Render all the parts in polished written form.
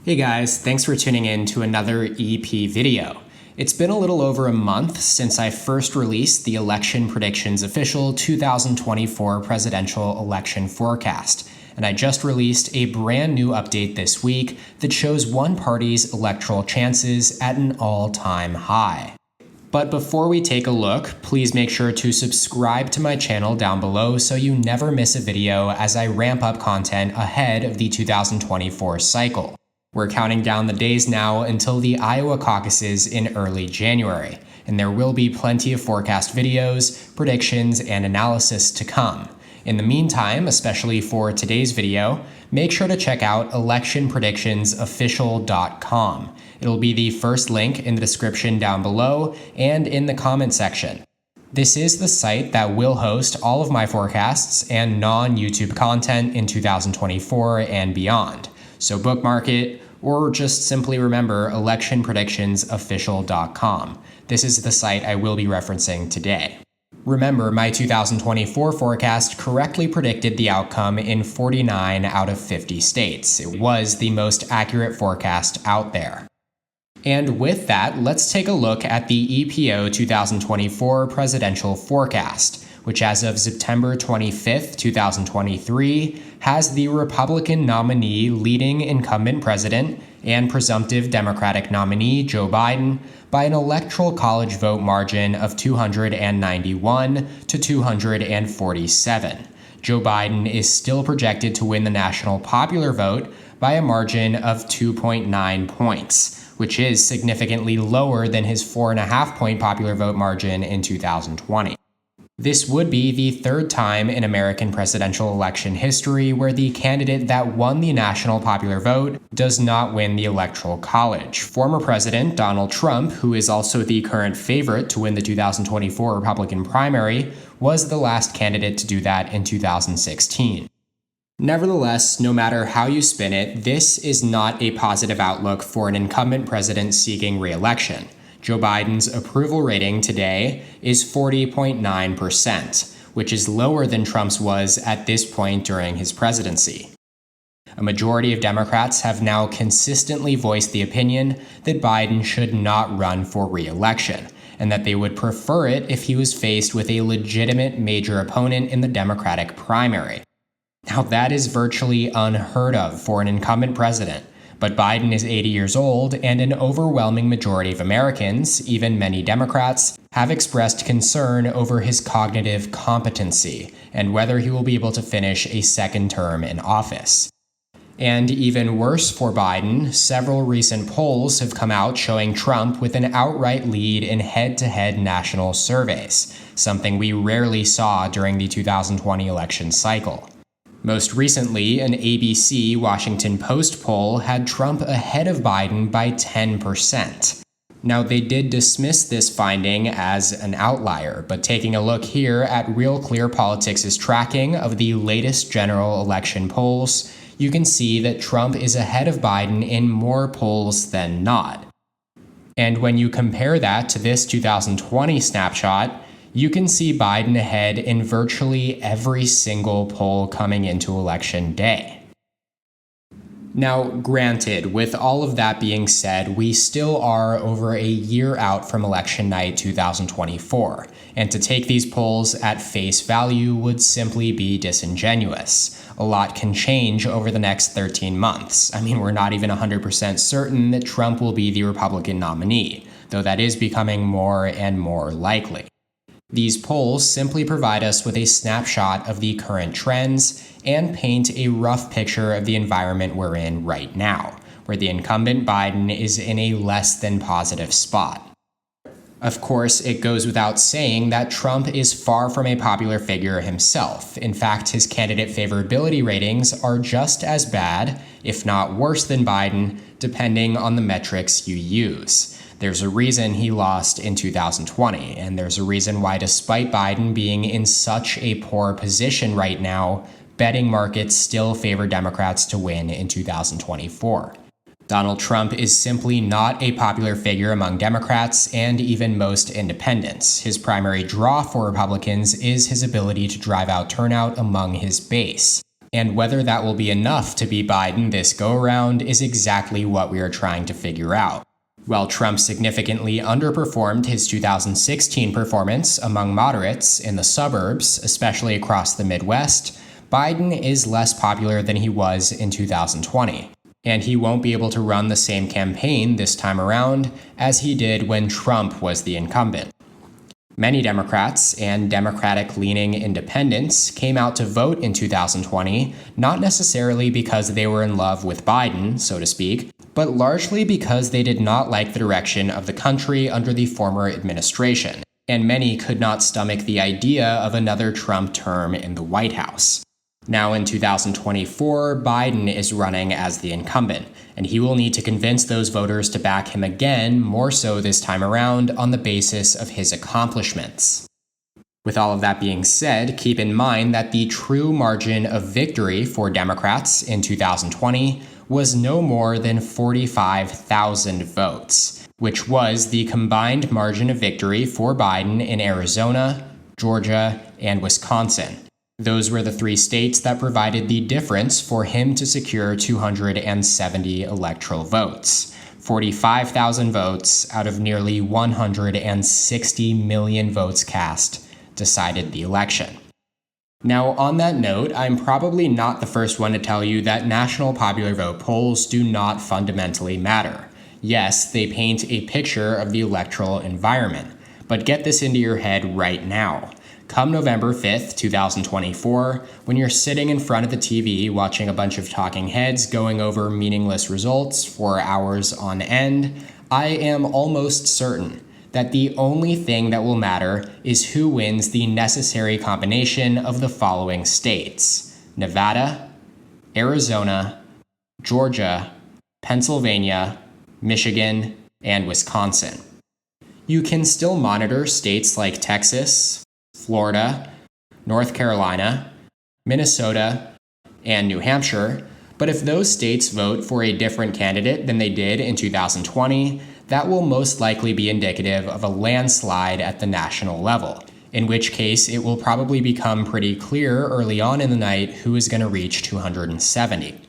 Hey guys, thanks for tuning in to another EP video. It's been a little over a month since I first released the Election Predictions Official 2024 Presidential Election Forecast, and I just released a brand new update this week that shows one party's electoral chances at an all-time high. But before we take a look, please make sure to subscribe to my channel down below so you never miss a video as I ramp up content ahead of the 2024 cycle. We're counting down the days now until the Iowa caucuses in early January, and there will be plenty of forecast videos, predictions, and analysis to come. In the meantime, especially for today's video, make sure to check out electionpredictionsofficial.com. It'll be the first link in the description down below and in the comment section. This is the site that will host all of my forecasts and non-YouTube content in 2024 and beyond. So bookmark it, or just simply remember electionpredictionsofficial.com. This is the site I will be referencing today. Remember, my 2024 forecast correctly predicted the outcome in 49 out of 50 states. It was the most accurate forecast out there. And with that, let's take a look at the EPO 2024 presidential forecast, which as of September 25th, 2023, has the Republican nominee leading incumbent president and presumptive Democratic nominee Joe Biden by an electoral college vote margin of 291 to 247. Joe Biden is still projected to win the national popular vote by a margin of 2.9 points, which is significantly lower than his 4.5-point popular vote margin in 2020. This would be the third time in American presidential election history where the candidate that won the national popular vote does not win the Electoral College. Former President Donald Trump, who is also the current favorite to win the 2024 Republican primary, was the last candidate to do that in 2016. Nevertheless, no matter how you spin it, this is not a positive outlook for an incumbent president seeking re-election. Joe Biden's approval rating today is 40.9%, which is lower than Trump's was at this point during his presidency. A majority of Democrats have now consistently voiced the opinion that Biden should not run for re-election, and that they would prefer it if he was faced with a legitimate major opponent in the Democratic primary. Now, that is virtually unheard of for an incumbent president. But Biden is 80 years old, and an overwhelming majority of Americans, even many Democrats, have expressed concern over his cognitive competency and whether he will be able to finish a second term in office. And even worse for Biden, several recent polls have come out showing Trump with an outright lead in head-to-head national surveys, something we rarely saw during the 2020 election cycle. Most recently, an ABC Washington Post poll had Trump ahead of Biden by 10%. Now, they did dismiss this finding as an outlier, but taking a look here at Real Clear Politics' tracking of the latest general election polls, you can see that Trump is ahead of Biden in more polls than not. And when you compare that to this 2020 snapshot, you can see Biden ahead in virtually every single poll coming into Election Day. Now, granted, with all of that being said, we still are over a year out from Election Night 2024, and to take these polls at face value would simply be disingenuous. A lot can change over the next 13 months. I mean, we're not even 100% certain that Trump will be the Republican nominee, though that is becoming more and more likely. These polls simply provide us with a snapshot of the current trends and paint a rough picture of the environment we're in right now, where the incumbent Biden is in a less than positive spot. Of course, it goes without saying that Trump is far from a popular figure himself. In fact, his candidate favorability ratings are just as bad, if not worse than Biden, depending on the metrics you use. There's a reason he lost in 2020, and there's a reason why, despite Biden being in such a poor position right now, betting markets still favor Democrats to win in 2024. Donald Trump is simply not a popular figure among Democrats and even most independents. His primary draw for Republicans is his ability to drive out turnout among his base. And whether that will be enough to beat Biden this go-around is exactly what we are trying to figure out. While Trump significantly underperformed his 2016 performance among moderates in the suburbs, especially across the Midwest, Biden is less popular than he was in 2020. And he won't be able to run the same campaign this time around as he did when Trump was the incumbent. Many Democrats and Democratic-leaning independents came out to vote in 2020, not necessarily because they were in love with Biden, so to speak, but largely because they did not like the direction of the country under the former administration, and many could not stomach the idea of another Trump term in the White House. Now in 2024, Biden is running as the incumbent, and he will need to convince those voters to back him again, more so this time around, on the basis of his accomplishments. With all of that being said, keep in mind that the true margin of victory for Democrats in 2020 was no more than 45,000 votes, which was the combined margin of victory for Biden in Arizona, Georgia, and Wisconsin. Those were the three states that provided the difference for him to secure 270 electoral votes. 45,000 votes out of nearly 160 million votes cast decided the election. Now, on that note, I'm probably not the first one to tell you that national popular vote polls do not fundamentally matter. Yes, they paint a picture of the electoral environment, but get this into your head right now. Come November 5th, 2024, when you're sitting in front of the TV watching a bunch of talking heads going over meaningless results for hours on end, I am almost certain that the only thing that will matter is who wins the necessary combination of the following states: Nevada, Arizona, Georgia, Pennsylvania, Michigan, and Wisconsin. You can still monitor states like Texas, Florida, North Carolina, Minnesota, and New Hampshire, but if those states vote for a different candidate than they did in 2020, that will most likely be indicative of a landslide at the national level, in which case it will probably become pretty clear early on in the night who is going to reach 270.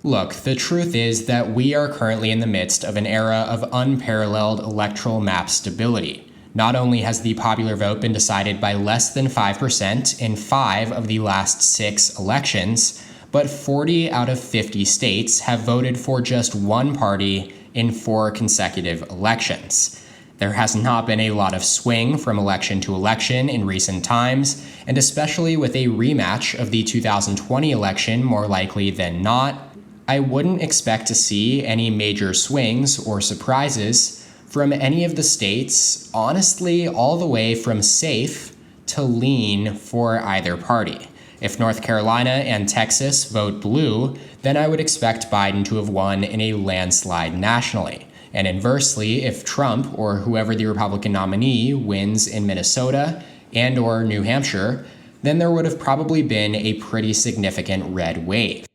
Look, the truth is that we are currently in the midst of an era of unparalleled electoral map stability. Not only has the popular vote been decided by less than 5% in 5 of the last 6 elections, but 40 out of 50 states have voted for just one party in 4 consecutive elections. There has not been a lot of swing from election to election in recent times, and especially with a rematch of the 2020 election more likely than not, I wouldn't expect to see any major swings or surprises from any of the states, honestly, all the way from safe to lean for either party. If North Carolina and Texas vote blue, then I would expect Biden to have won in a landslide nationally. And inversely, if Trump or whoever the Republican nominee wins in Minnesota and or New Hampshire, then there would have probably been a pretty significant red wave.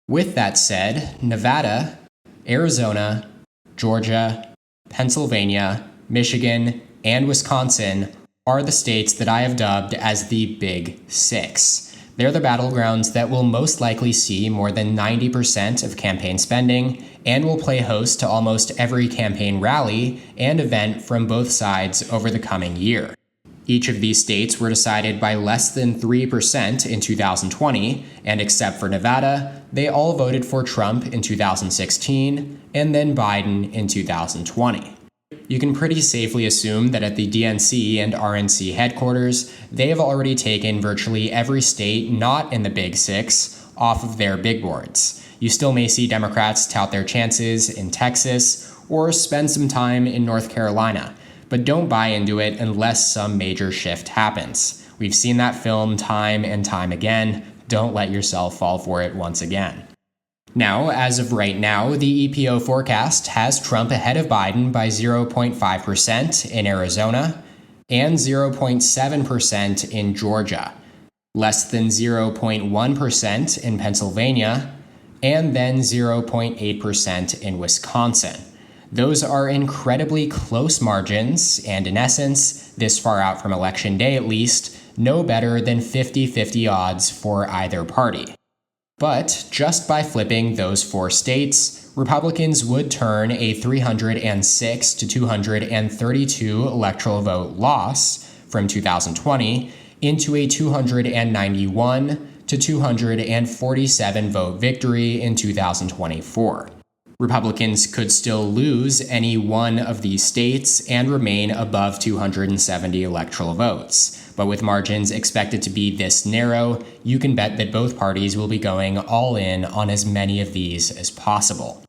With that said, Nevada, Arizona, Georgia, Pennsylvania, Michigan, and Wisconsin are the states that I have dubbed as the Big Six. They're the battlegrounds that will most likely see more than 90% of campaign spending and will play host to almost every campaign rally and event from both sides over the coming year. Each of these states were decided by less than 3% in 2020, and except for Nevada, they all voted for Trump in 2016 and then Biden in 2020. You can pretty safely assume that at the DNC and RNC headquarters, they have already taken virtually every state not in the Big Six off of their big boards. You still may see Democrats tout their chances in Texas or spend some time in North Carolina, but don't buy into it unless some major shift happens. We've seen that film time and time again. Don't let yourself fall for it once again. Now, as of right now, the EPO forecast has Trump ahead of Biden by 0.5% in Arizona and 0.7% in Georgia, less than 0.1% in Pennsylvania, and then 0.8% in Wisconsin. Those are incredibly close margins, and in essence, this far out from Election Day at least, no better than 50-50 odds for either party. But just by flipping those 4 states, Republicans would turn a 306 to 232 electoral vote loss from 2020 into a 291 to 247 vote victory in 2024. Republicans could still lose any one of these states and remain above 270 electoral votes. But with margins expected to be this narrow, you can bet that both parties will be going all in on as many of these as possible.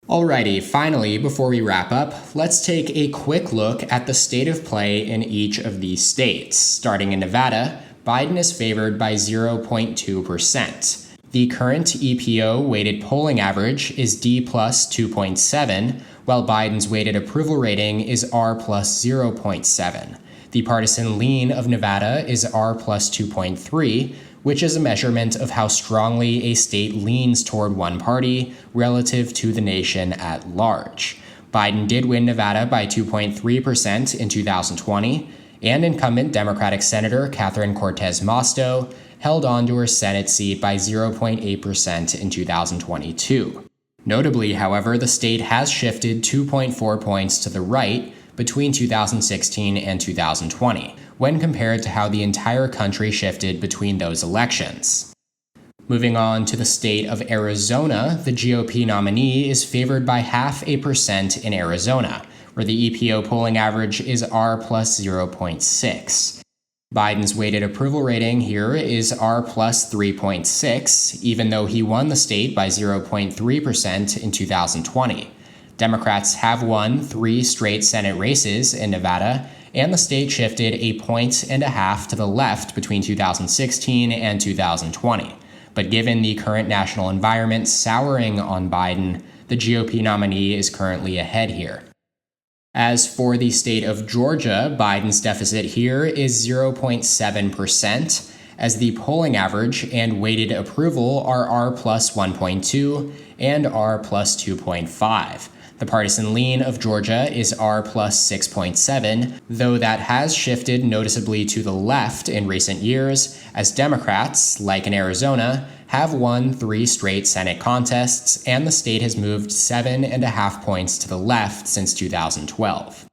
Alrighty, finally, before we wrap up, let's take a quick look at the state of play in each of these states. Starting in Nevada, Biden is favored by 0.2%. The current EPO weighted polling average is D plus 2.7, while Biden's weighted approval rating is R plus 0.7. The partisan lean of Nevada is R plus 2.3, which is a measurement of how strongly a state leans toward one party relative to the nation at large. Biden did win Nevada by 2.3% in 2020, and incumbent Democratic Senator Catherine Cortez Masto held on to her Senate seat by 0.8% in 2022. Notably, however, the state has shifted 2.4 points to the right between 2016 and 2020, when compared to how the entire country shifted between those elections. Moving on to the state of Arizona, the GOP nominee is favored by 0.5% in Arizona, where the EPO polling average is R plus 0.6. Biden's weighted approval rating here is R plus 3.6, even though he won the state by 0.3% in 2020. Democrats have won 3 straight Senate races in Nevada, and the state shifted 1.5 points to the left between 2016 and 2020. But given the current national environment souring on Biden, the GOP nominee is currently ahead here. As for the state of Georgia, Biden's deficit here is 0.7%, as the polling average and weighted approval are R plus 1.2 and R plus 2.5. The partisan lean of Georgia is R plus 6.7, though that has shifted noticeably to the left in recent years, as Democrats, like in Arizona, have won 3 straight Senate contests, and the state has moved 7.5 points to the left since 2012.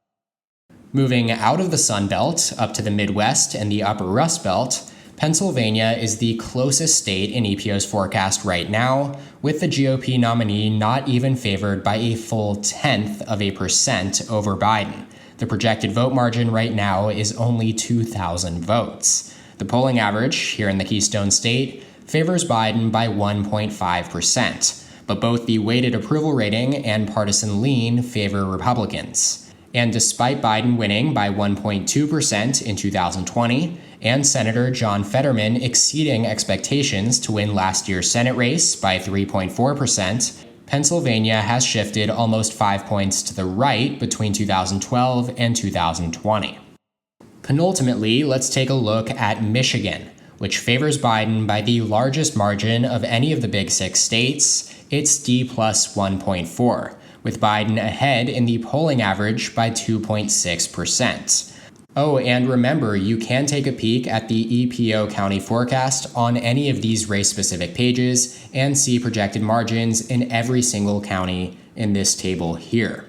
Moving out of the Sun Belt, up to the Midwest and the Upper Rust Belt, Pennsylvania is the closest state in EPO's forecast right now, with the GOP nominee not even favored by a full 0.1% over Biden. The projected vote margin right now is only 2,000 votes. The polling average here in the Keystone State favors Biden by 1.5%, but both the weighted approval rating and partisan lean favor Republicans. And despite Biden winning by 1.2% in 2020, and Senator John Fetterman exceeding expectations to win last year's Senate race by 3.4%, Pennsylvania has shifted almost 5 points to the right between 2012 and 2020. Penultimately, let's take a look at Michigan, which favors Biden by the largest margin of any of the Big Six states. It's D plus 1.4, with Biden ahead in the polling average by 2.6%. Oh, and remember, you can take a peek at the EPO county forecast on any of these race-specific pages and see projected margins in every single county in this table here.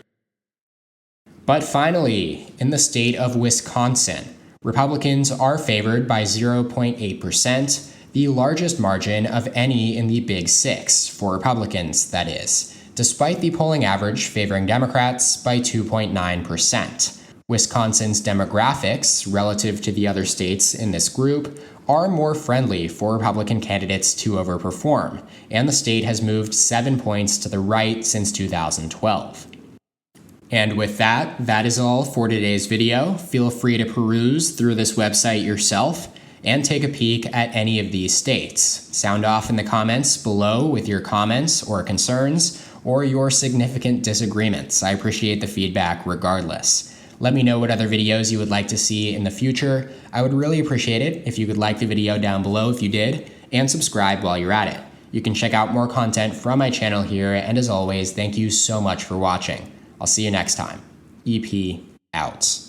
But finally, in the state of Wisconsin, Republicans are favored by 0.8%, the largest margin of any in the Big Six, for Republicans, that is, despite the polling average favoring Democrats by 2.9%. Wisconsin's demographics, relative to the other states in this group, are more friendly for Republican candidates to overperform, and the state has moved 7 points to the right since 2012. And with that, that is all for today's video. Feel free to peruse through this website yourself and take a peek at any of these states. Sound off in the comments below with your comments or concerns or your significant disagreements. I appreciate the feedback regardless. Let me know what other videos you would like to see in the future. I would really appreciate it if you could like the video down below if you did, and subscribe while you're at it. You can check out more content from my channel here, and as always, thank you so much for watching. I'll see you next time. EP out.